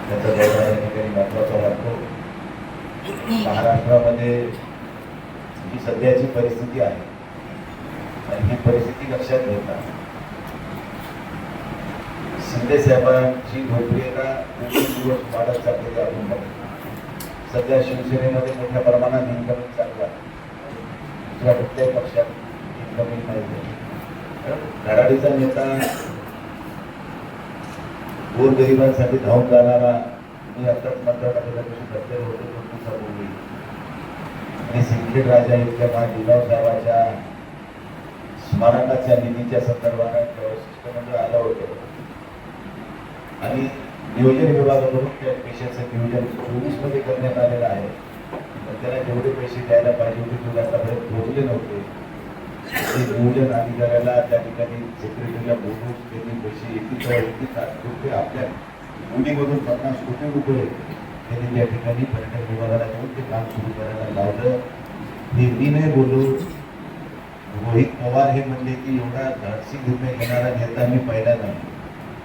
त्याचा दौरा या ठिकाणी महत्त्वाचा वाटतो. महाराष्ट्रामध्ये जी सध्याची परिस्थिती आहे आणि ही परिस्थिती लक्षात घेता शिंदे साहेबांची लोकप्रियता दिवस वाढत चाललेली आपण बघतो. सध्या शिवसेनेमध्ये मोठ्या प्रमाणात इन्कमिंग चालू आहे. दुसऱ्या कुठल्याही पक्षात इन्कमिंग नाही. धडाडीचा नेता, गोरगरिबांसाठी धावून जाणारा, मी आताच मंत्रालयाच्या बसलेलो होतो 2 दिवसापूर्वी आणि सिंदखेड राजा इथल्या जिजाऊ साहेबाच्या स्मारकाच्या निधीच्या संदर्भात शिष्टमंडळ आलं होतं आणि नियोजन विभागाकडून त्या पैशाचं नियोजन 24 मध्ये करण्यात आलेलं आहे. पण त्याला जेवढे पैसे द्यायला पाहिजे होते तेवढे आतापर्यंत पोहोचले नव्हते. ते नियोजन अधिकाऱ्याला त्या ठिकाणी सेक्रेटरीला बोलून त्यांनी पैसे 21 रुपये आपल्या मुलीमधून 50 कोटी रुपये त्यांनी त्या ठिकाणी पर्यटन विभागाला देऊन ते काम सुरू करायला लावलं. हे मी नाही बोलू, रोहित पवार हे म्हणले की एवढा धाडसी निर्णय घेणारा नेता मी पाहिला नाही.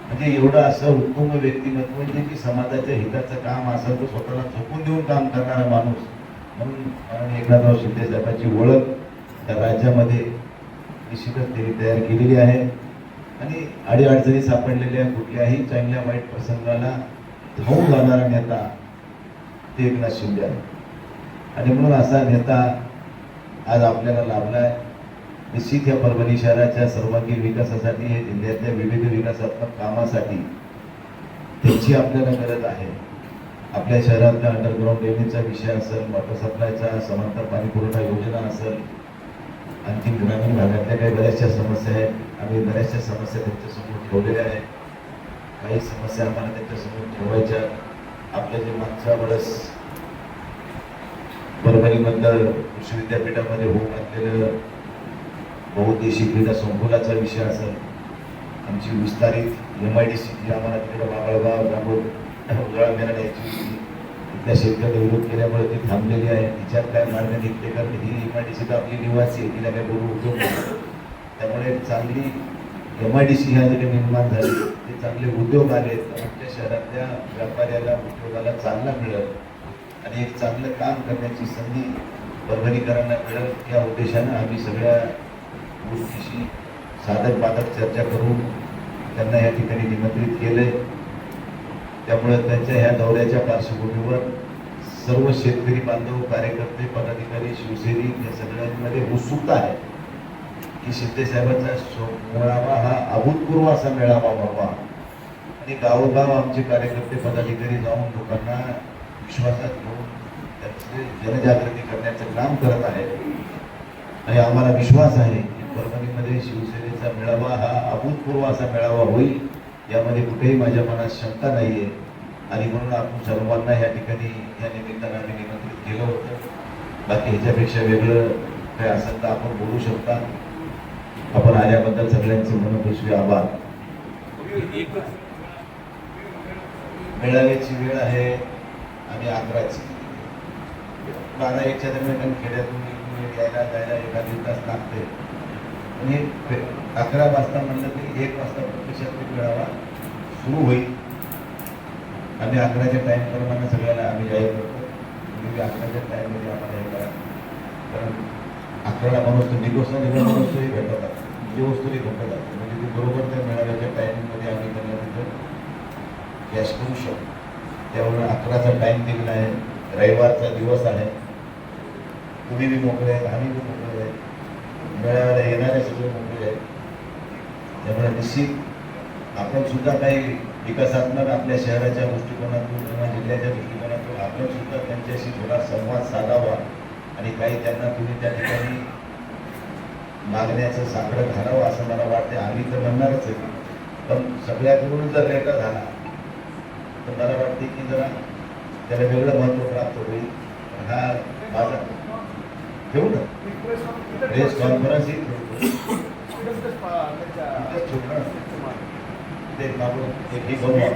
म्हणजे एवढं असं उत्तम व्यक्तिमत्व म्हणजे की समाजाच्या हिताचं काम असेल तर स्वतःला झोपून देऊन काम करणारा माणूस म्हणून एकनाथराव शिंदे साहेबांची ओळख त्या राज्यामध्ये निश्चितच त्यांनी तयार केलेली आहे आणि अडीअडचणी सापडलेल्या कुठल्याही चांगल्या वाईट प्रसंगाला धावून जाणारा नेता ते एकनाथ शिंदे आहे. आणि म्हणून असा नेता आज आपल्याला लाभलाय. निश्चित या परभणी शहराच्या सर्वांगीण विकासासाठी, हे जिल्ह्यातल्या विविध विकासात्मक कामासाठी त्यांची आपल्याला गरज आहे. आपल्या शहरातल्या अंडरग्राऊंड ड्रेनेजचा विषय असेल, वॉटर सप्लायचा, समांतर पाणी पुरवठा योजना असेल, आणखी ग्रामीण भागातल्या काही बऱ्याचशा समस्या आहेत. आम्ही बऱ्याचशा समस्या त्यांच्यासमोर ठेवलेल्या आहेत. काही समस्या आम्हाला त्यांच्यासमोर ठेवायच्या. आपल्या जे मागच्या वेळेस परभणीमधलं कृषी विद्यापीठामध्ये होऊन घातलेलं बहुउद्देशीय क्रीडा संकुलाचा विषय असेल, आमची विस्तारित MIDC जी आम्हाला तिकडे बाबळगाव उजाळा मिळाली याची त्या शेतकऱ्याने विरोध केल्यामुळे ती थांबलेली आहे. तिच्यात काय मार्ग निघते, कारण ही MIDC तर आपली निवासी आहे, तिला काय बोलू उद्योग नाही. त्यामुळे चांगली MIDC ह्या जरी निर्माण झाली, ते चांगले उद्योग आले तर आमच्या शहरातल्या व्यापाऱ्याला, उद्योगाला चालना मिळत आणि एक चांगलं काम करण्याची संधी परभणीकरांना मिळत. या उद्देशानं आम्ही सगळ्या गोष्टीशी साधक बाधक चर्चा करून त्यांना या ठिकाणी निमंत्रित केलंय. त्यामुळे त्यांच्या ह्या दौऱ्याच्या पार्श्वभूमीवर सर्व शेतकरी बांधव, कार्यकर्ते, पदाधिकारी, शिवसैनिक या सगळ्यांमध्ये उत्सुकता आहे की शिंदे साहेबांचा मेळावा हा अभूतपूर्व असा मेळावा व्हावा आणि गावोगाव आमचे कार्यकर्ते, पदाधिकारी जाऊन लोकांना विश्वासात घेऊन त्यांचे जनजागृती करण्याचं काम करत आहेत आणि आम्हाला विश्वास आहे की परभणीमध्ये शिवसेनेचा मेळावा हा अभूतपूर्व असा मेळावा होईल. यामध्ये कुठेही माझ्या मनात शंका नाही आहे आणि म्हणून आपण सर्वांना या ठिकाणी या निमित्तानं आम्ही निमंत्रित केलं होतं. बाकी ह्याच्यापेक्षा वेगळं काय असेल तर आपण बोलू शकता. आपण आल्याबद्दल सगळ्यांचे मनपूर्वक आभार. मेळाव्याची वेळ आहे आणि 11ची 12-1च्या दरम्यान खेड्यातून यायला जायला एखादी तास लागते आणि 11 वाजता म्हणलं तरी 1 वाजता प्रत्यक्षात मेळावा सुरू होईल. आम्ही 11च्या टाईमप्रमाणे सगळ्याला आम्ही जाहीर करतो. तुम्ही 11च्या टाईममध्ये आम्हाला हे करा, कारण 11ला माणूस तर निघोसा माणूसही भेटतात, जे वस्तूही भेटतात, म्हणजे ते बरोबर त्या मेळाव्याच्या टाईममध्ये आम्ही त्यांना तिथं कॅश करू शकतो. त्यामुळे 11चा टाईम दिलेला आहे. रविवारचा दिवस आहे. तुम्ही बी मोकळे आहेत, आम्ही बी मोकळे आहेत, मेळाव्याला येणारे सगळे मोकळे आहेत. त्यामुळे निश्चित आपण सुद्धा काही विकासात्मक आपल्या शहराच्या दृष्टिकोनातून किंवा जिल्ह्याच्या दृष्टिकोनातून आपण सुद्धा त्यांच्याशी थोडा संवाद साधावा आणि काही त्यांना तुम्ही त्या ठिकाणी मागण्याचं साकडं घालावं असं मला वाटते. आम्ही तर म्हणणारच आहे, पण सगळ्याकडून जर रेटा झाला तर मला वाटते की जरा त्याला वेगळं महत्त्व प्राप्त होईल. हा माझा ठेवू ना प्रेस कॉन्फरन्स ही ते बाबू एक ही बनवा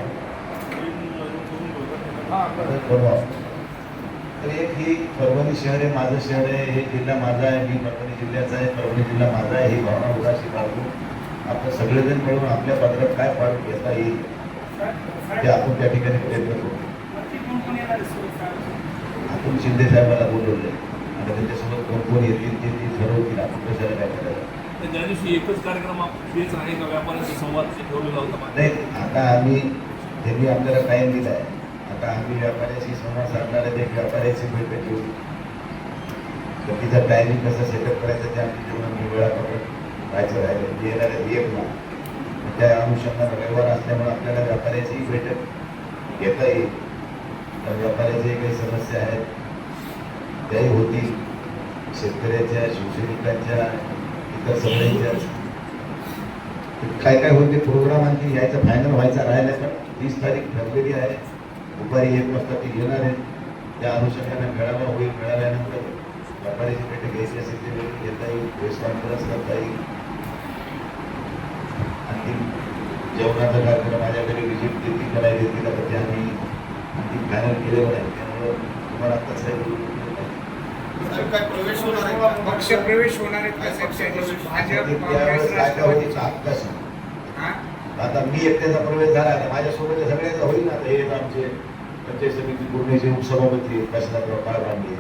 तर एक ही परभणी शहर आहे, माझं शहर आहे, हे जिल्हा माझा आहे, मी परभणी जिल्ह्याचा आहे, परभणी जिल्हा माझा आहे, ही भावना उदासी बाळगून आपण सगळेजण मिळून आपल्या पदरात काय पाडून घेता येईल ते आपण त्या ठिकाणी प्रयत्न करू. आपण शिंदे साहेबांना बोलवले आणि त्यांच्यासोबत कोण कोण येतील ते ठरवतील. आपण कशाला काय करायचं. ज्या दिवशी एकच कार्यक्रम हेच आहे का व्यापाऱ्यांचा संवाद ठेवलेला होता? नाही, आता आम्ही त्यांनी आपल्याला टाईम दिला आहे. आता आम्ही व्यापाऱ्याशी संवाद साधणारे एक व्यापाऱ्याची बैठक घेऊ. तर तिचा टायमिंग कसं सेटअप करायचं ते आमच्या जीवनात वेळापत्रक व्हायचं राहिलं येणाऱ्या एकला. त्या अनुषंगाने रविवार असल्यामुळे आपल्याला व्यापाऱ्याची बैठक घेता येईल. तर व्यापाऱ्याच्या काही समस्या आहेत त्याही होतील. शेतकऱ्याच्या, शिवसैनिकांच्या, इतर सगळ्यांच्या काय काय होते प्रोग्राम आणखी यायचा फायनल व्हायचा राहिला. पण 30 तारीख ठरलेली आहे. दुपारी 1 वाजता ते येणार आहेत. त्या अनुषंगाने मेळावा होईल. मेळाव्यानंतर व्यापाऱ्याची बैठक घ्यायची असेल ते घेता येईल. प्रेस कॉन्फरन्स करता येईल. आणखी जेवणाचा कार्यक्रम माझ्या घरी विजिट देतील करायला देतील. आता ते आम्ही आणखी फायनल केलेलं आहे. त्यामुळं तुम्हाला आत्ताच काही बोलू काय प्रवेश होणार आहे? पक्ष प्रवेश होणार आहेत का साहेब? भाजप, काँग्रेस, राष्ट्रवादी. आता मी एकट्याचा प्रवेश झाला आता माझ्यासोबत सगळ्याचा होईल ना. हे आमचे पंचायत समिती पूर्णचे उपसभापती काशीनाथराव काळभांडे,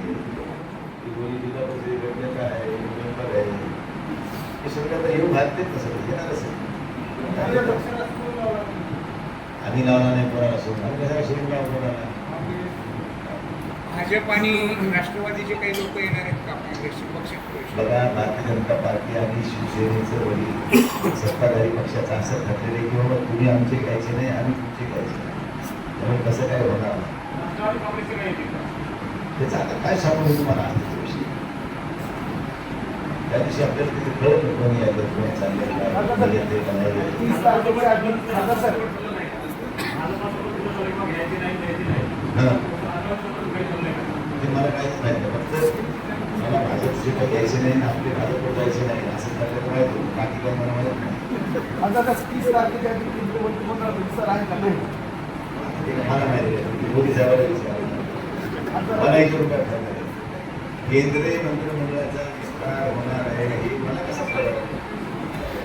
दोन्ही जिल्हा परिषद गटनेता आहे, मेंबर आहे, हे सगळं आता येऊन घालतेच ना. सगळं येणारच आहे. आम्ही लावला नाही कोणाला सोडून. आम्ही कशाला सोडून लावून कोणाला. भाजप आणि राष्ट्रवादीचे काही लोक येणार आहेत का काँग्रेसचे पक्षात प्रवेश? बघा, भारतीय जनता पार्टी आणि शिवसेनेचं वडील सत्ताधारी पक्षाचं असं ठरलेलं आहे की बाबा तुम्ही आमचे घ्यायचे नाही, आम्ही तुमचे घ्यायचे नाही. त्यामुळे कसं काय होणार. त्याचं आता काय सांगू मी तुम्हाला त्याच्याविषयी. त्या दिवशी आपल्याला तिथे कळत कोणी यायचं, कोणी चाललेलं येते का नाही येते. ते मला काहीच नाही. फक्त मला भाजपचे काही घ्यायचे नाही ना आपले भाजपवर जायचे नाही असं आपल्याला माहिती. बाकी काही मला माहीत नाही. मला माहिती आहे मोदी साहेबांना विचारायचं. मला 1 रुपया ठरणार आहे. केंद्रीय मंत्रिमंडळाचा विस्तार होणार आहे हे मला कसं कळलं.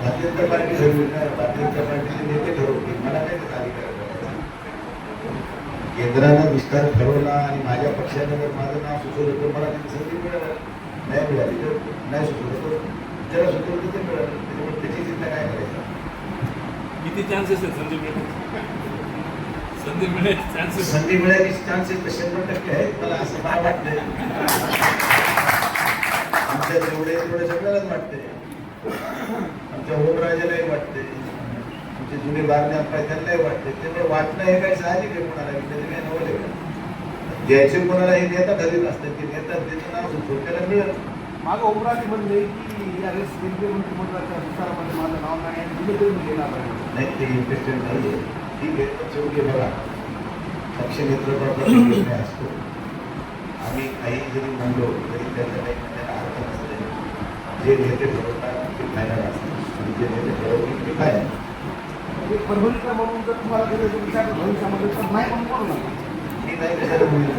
भारतीय जनता पार्टी ठरवणार, भारतीय जनता पार्टीचे नेते ठरवतील. मला काय त्याचा अधिकार करायचा. केंद्रानं विस्तार ठरवला आणि माझ्या पक्षाने जर माझं नाव सुचवलं तर मला त्याची संधी मिळाली. नाही मिळाली तर नाही सुचवलं तर ज्याला सुचवलं तर ते मिळालं. त्याच्यामुळे त्याची चिंता काय करायचं. किती चान्सेस आहेत संधी मिळायचे चान्सेस? संधी मिळायची चान्सेस तर 100% आहेत. मला असं काय वाटतंय आमच्या जेवढे तेवढे सगळ्यालाच वाटते. आमच्या ओमराजालाही वाटते. आमचे जुने बारणे आपण त्यांनाही वाटते. त्यामुळे वाटणं हे काही साहजिक आहे. कोणाला त्याचे काही नवले द्यायचे कोणाला हे नेता ठरलेलं असतं. ते नेता त्याचं नाव सुचवून त्याला मिळेल. मागं ओमराजे म्हणले की यावेळेस केंद्रीय मंत्रिमंडळाच्या विस्तारामध्ये माझं नाव नाही आणि तुम्ही तरी घेणार नाही ते इंटरेस्टेड नाही आहे. ठीक आहे. शेवटी बघा पक्ष नेतृत्वाचा निर्णय असतो. आम्ही काही जरी म्हणलो तरी त्याचा काही त्याला अर्थ नसते. जे नेते ठरवतात ते फायनल असतात आणि जे नेते ठरवतील ते काय एक परभणीचा म्हणून जर तुम्हाला दिलं विचार भविष्यामध्ये तर नाही म्हणून बोलू नका. मी नाही कशाला बोलू.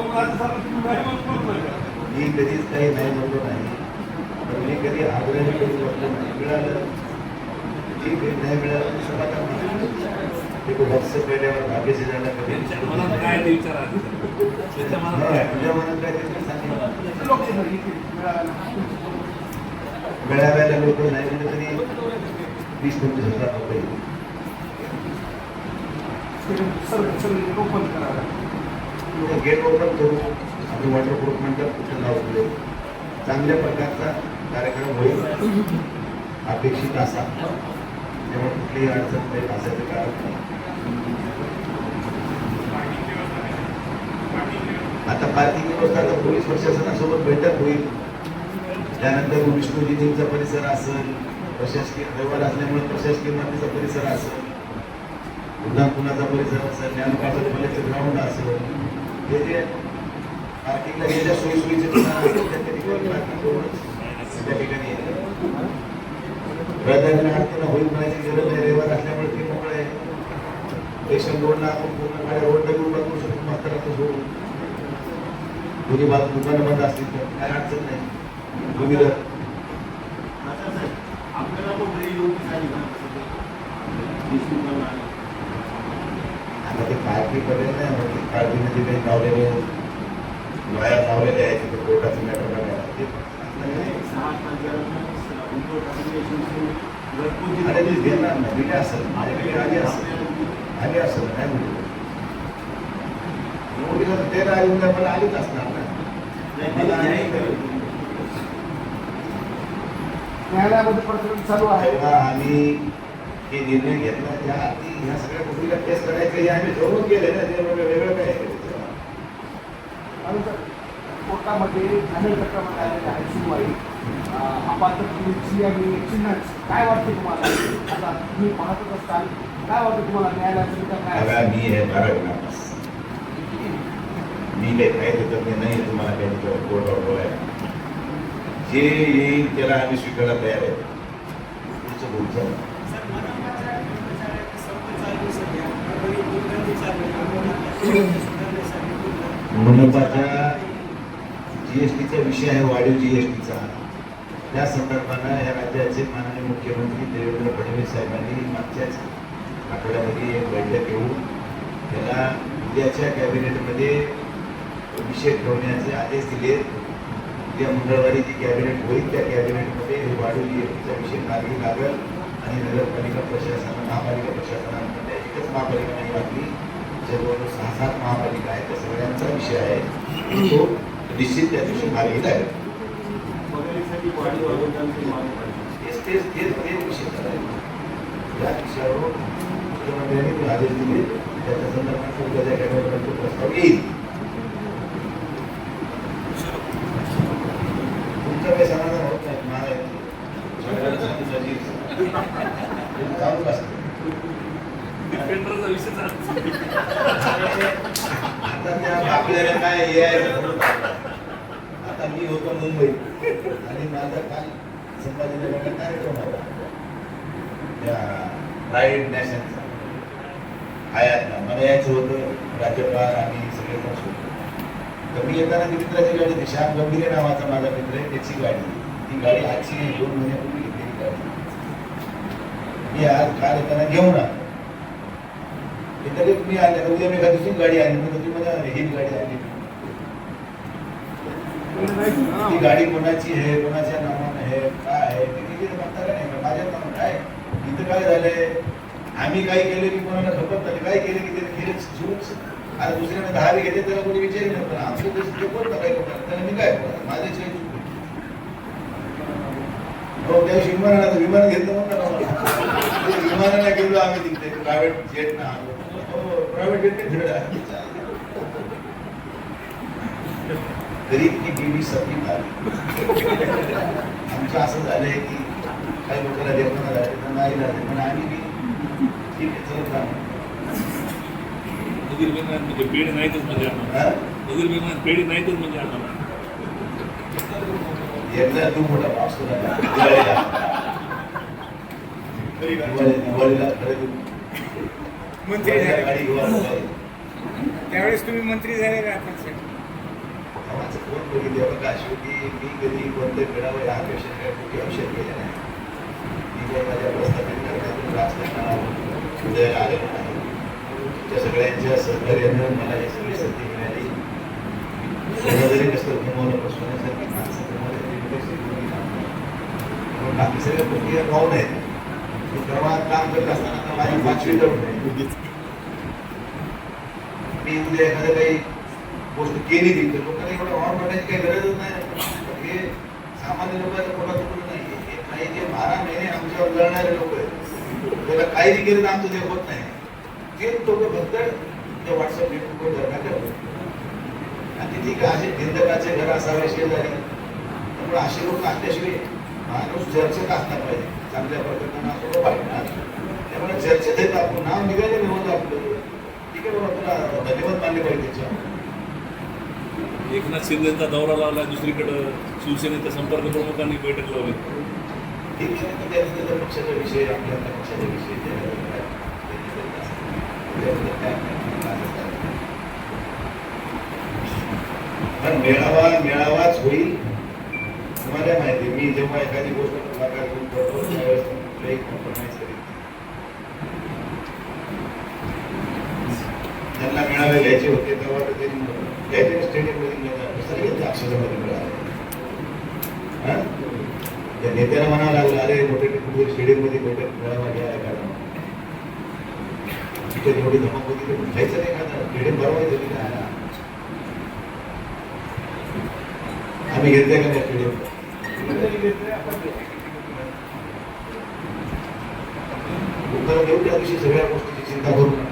ओमराजे साहेब तुम्ही नाही म्हणून बोलू नका. मी कधीच काही नाही म्हणलो नाही. पण मी कधी आग्रह कधी बसलो नाही. मिळालं ठीक आहे, नाही मिळालं समाधान नाही. ते लक्ष पहिल्यावर भाग्यशी जायला कधी त्यांच्या मनात काय ते विचार आहे? त्यांच्या मनात काय? तुझ्या मनात काय ते सांगितलं. लोकसभा इथे मिळाला. मेळाव्याला लोक नाही म्हणजे तरी 20-25 हजार लोक येईल. सर्व ओपन करावं. गेट ओपन करू. आम्ही वॉटरप्रूफ मंडप कुठे लावतो. चांगल्या प्रकारचा कार्यक्रम होईल अपेक्षित असा. त्यामुळे कुठलीही अडचण काही भासायचं कारण नाही. आता पार्किंग व्यवस्था आता पोलीस प्रशासनासोबत बैठक होईल. त्यानंतर विष्णूजींचा परिसर असेल. प्रशासकीय रविवार असल्यामुळे प्रशासकीय मातीचा परिसर असेल. उद्यानपुनाचा परिसर असेल. ज्ञानपाठक कॉलेजचं ग्राउंड असेल. हे जे पार्किंगला गेल्या सोयीसोयीचे ठिकाण असतील त्या ठिकाणी पार्किंग करूनच त्या ठिकाणी रद्दीनं होईल म्हणायची गरज नाही. रविवार असल्यामुळे ते मोकळे आहे. स्टेशन रोडला आपण पूर्ण गाड्या रोडला घेऊन बघू शकतो. मात्र सोडून दोन्ही बाजू दुकानं बंद असतील तर काय अडचण नाही. टू व्हीलर आपल्याला पण योग्य झाली ना मग ते काळजी करेल नाही मग ते काळजीमध्ये काही लावलेले वाया लावलेले आहे तिथे कोर्टाचं मॅटर बघायला ते अरे ते देणार नाही दिले असेल माझ्याकडे आले असेल नाही बोलू नोटीला ते राहून मला आलीच असणार ना मला न्यायालयामध्ये प्रकरण चालू आहे. तेव्हा आम्ही हे निर्णय घेतला त्या आधी ह्या सगळ्या गोष्टीला टेस्ट करायचं हे आम्ही ठरवून केले ना ते वेगळं काय आहे त्यानंतर कोर्टामध्ये जाहीर प्रकरणात आलेले आहे सुनवाई अपात्रतेची आणि चिन्हाची काय वाटतं तुम्हाला आता तुम्ही पाहतच असताल काय वाटतं तुम्हाला न्यायालयाचा निकाल काय बघा असेल? मी हे 12 विनापास मी काही कायदे तज्ञ नाही तुम्हाला काही त्याच्यावर कोर्ट ऑर्डर आहे जे येईल त्याला आम्ही स्वीकारायला तयार आहे पुढचं बोलचं मनपाच्या जीएसटीचा विषय आहे वाढीव जीएसटीचा त्या संदर्भानं या राज्याचे माननीय मुख्यमंत्री देवेंद्र फडणवीस साहेबांनी मागच्याच आठवड्यामध्ये एक बैठक घेऊन त्याला उद्याच्या कॅबिनेटमध्ये विषय ठेवण्याचे आदेश दिले उद्या मंगळवारी जी कॅबिनेट होईल त्या कॅबिनेटमध्ये हे वाढीव जीएसटीचा विषय मार्गी लागेल आणि नगरपालिका प्रशासन महापालिका प्रशासनामध्ये एकच महापालिका नाही लागली जवळजवळ 6-7 महापालिका आहेत त्या सगळ्यांचा विषय आहे तो निश्चित त्या दिवशी मार्गी लागेल तेच विषय करायचा या विषयावर मुख्यमंत्र्यांनी आदेश दिले त्याच्या संदर्भात उद्याच्या कॅबिनेटमध्ये तो प्रस्ताव येईल तुमचं काही समाधान होत नाही चालूच असतं डिफेंडरचा विषय चालू. आता त्या आपल्याला काय हे आहे आता मी होतो मुंबईत आणि माझा काल संभाजीनगरला कार्यक्रम होता त्या प्राईड नॅशनचा हयातला मला यायचं होतं राज्यपाल आणि सगळे पण होतो तर मी येताना ती मित्राची गाडी होती श्याम गंभीरे नावाचा माझा मित्र आहे त्याची गाडी ती गाडी आजची 2 महिन्यापूर्वी घेतलेली गाडी मी आज काल येताना घेऊन आलो तरी तुम्ही आले तर उद्या मी एखादी दुसरी गाडी आली म्हणजे तुम्ही मला हीच गाडी आली ती गाडी कोणाची आहे कोणाच्या नावानं आहे काय आहे ते किती बघता का नाही माझ्या नावानं काय इथं काय झालंय आम्ही काय केलं की कोणाला खपत नाही काय केलं की ते केलं चूक आता दुसऱ्याने 10 घेते त्याला कोणी विचारली नाही पण आमचं ते कोणतं काय लोकांना त्याला मी काय माझ्या चूक हो त्या दिवशी विमान घेतलं म्हणून विमानाला गेलो आम्ही तिथे प्रायव्हेट जेट ना प्रायव्हेट जेट तरी ती बीबी सबमिट आली आमचं असं झालंय की काही लोकांना देवताना झाले तर नाही झाले पण आम्ही ठीक आहे चलत राहणार नगीर विमान म्हणजे पेढी नाहीतच म्हणजे आम्हाला नगीर विमान पेढी नाहीतच म्हणजे आम्हाला एकदा तू मोठा पाऊस दिवाळीला खरेदी मंत्री झाले गाडी घेऊन त्यावेळेस तुम्ही मंत्री झाले राहतात साहेब. आम्हाला कोण बघितले बघा शेवटी मी कधी कोणतं खेळावं या अपेक्षा काय कुठे औषध केलं नाही मी काही माझ्या प्रस्थापित करण्यातून राजकारणाला उदयाला आलेलं नाही त्या सगळ्यांच्या सहकार्यानं मला ही सगळी संधी मिळाली सोनं जरी कसं घुमवलं पण सोन्यासारखी माणसं घुमवली बाकी सगळ्या प्रक्रिया पाहून आहेत मी प्रमाणात काम करत असताना माझी 5वी जाऊन मी उद्या एखादं काही गोष्ट केली ती तर लोकांना एवढं वावर करण्याची काही गरजच नाही हे सामान्य लोकांचं कोणाचं कुठं नाही हे काही जे 12 महिने आमच्यावर लढणारे लोक आहेत त्याला काही केलं तर आमचं ते होत नाही ते लोक फक्त त्या व्हॉट्सअप फेसबुकवर धरणा करतात आणि ठीक आहे असे निंदकाचे घर असावे शेजारी त्यामुळे असे लोक असल्याशिवाय माणूस चर्चेत असला पाहिजे चांगल्या प्रकारचं असं पाहिजे त्यामुळे चर्चेत येतं आपण नाव निघायला नाही होतं आपलं ठीक आहे बाबा तुला धन्यवाद मानले पाहिजे त्याच्यावर एकनाथ शिंदेचा दौरा लावला दुसरीकडं शिवसेनेच्या संपर्क प्रमुखांनी बैठक लावली ठीक आहे तर त्याचा पक्षाचा विषय आपल्या पक्षाचा विषय पण मेळावाच होईल तुम्हाला माहिती मी जेव्हा एखादी गोष्ट पुढाकार घेऊन करतो त्यावेळेस कुठलाही कॉम्प्रोमाइज करेल कोणाला घ्यायचे होते तेव्हा तर त्यांनी घ्यायचे स्टेडियममध्ये मैदान दुसरं घेतलं अक्षरमध्ये मिळालं. हां त्या नेत्याला म्हणावं लागलं अरे मोठे कुठे स्टेडियममध्ये बैठक मिळावा घ्यायला का तिथे जेवढी धमक होती ते घ्यायचं नाही का स्टेडियम भरवायचं नाही का आम्ही घेतलंय का त्या स्टेडियम उत्तर देऊ त्या दिवशी सगळ्या गोष्टीची चिंता करू